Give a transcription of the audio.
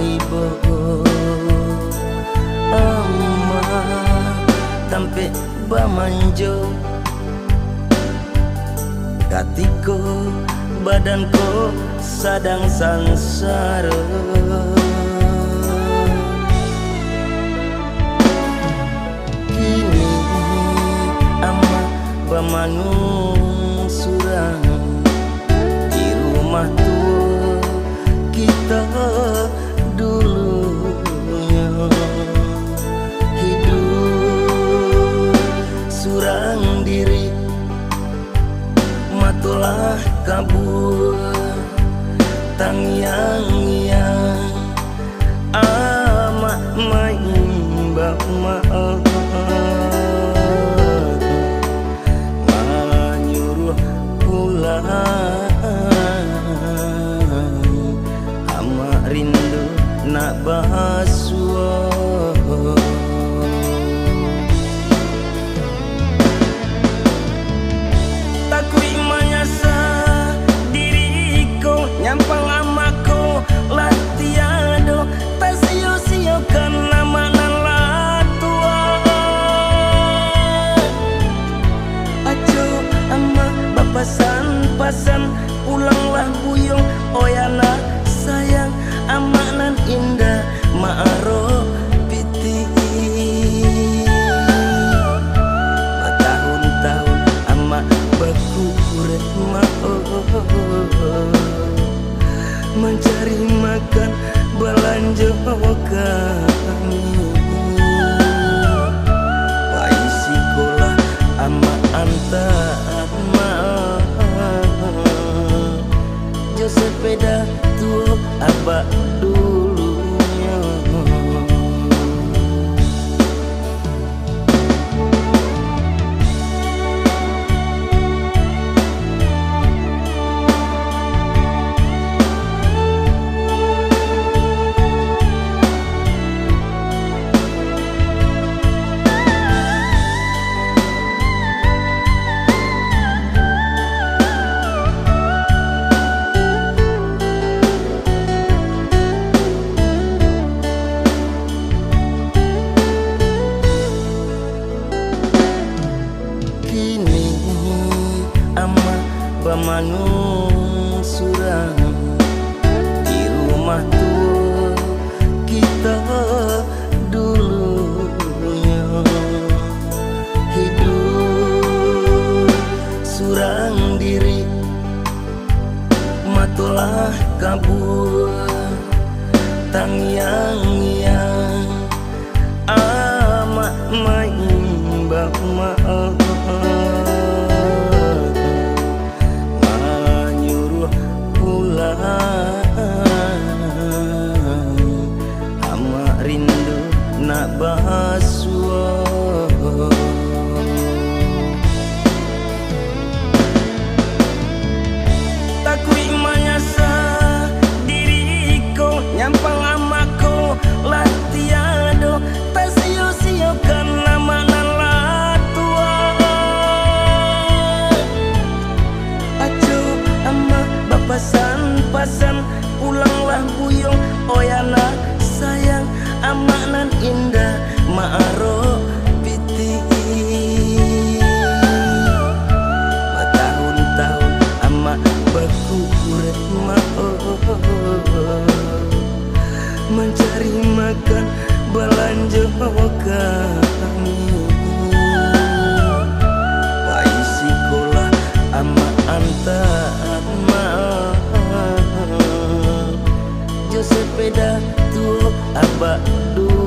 ibu ama tampe bamanjo katiko badanku sadang sansara kini ama bamanung surang di rumah tua kita dulunya hidup surang diri matulah kabur tangyang-yang ama maimba maaf manyuruh pulang ama rindu nak bahasua takui manyasa diriku nyampang amaku latiado tak sio-siokan nama nalatua ajo ama bapasan-pasan ulanglah buyung oyana sayang amanan indah maaro piti tahun-tahun ama berkuret mencari makan belanja kami wai sikolah ama antar jo sepeda tuh abak dulunya bamanung surang di rumah tua kita dulunya hidup surang diri matulah kabur tangyang-yang ama maimba maaf ama rindu nak bahasua takui manyasa diriku nyampang amaku latiado tak sio-siokan nama nalatua ajo ama bapasan-pasan ulanglah buyung oyana sayang amanan indah maaro piti tahun-tahun ama berkuret mencari makan belanja kami wai sikolah ama antar jo sepeda tuh abak dulu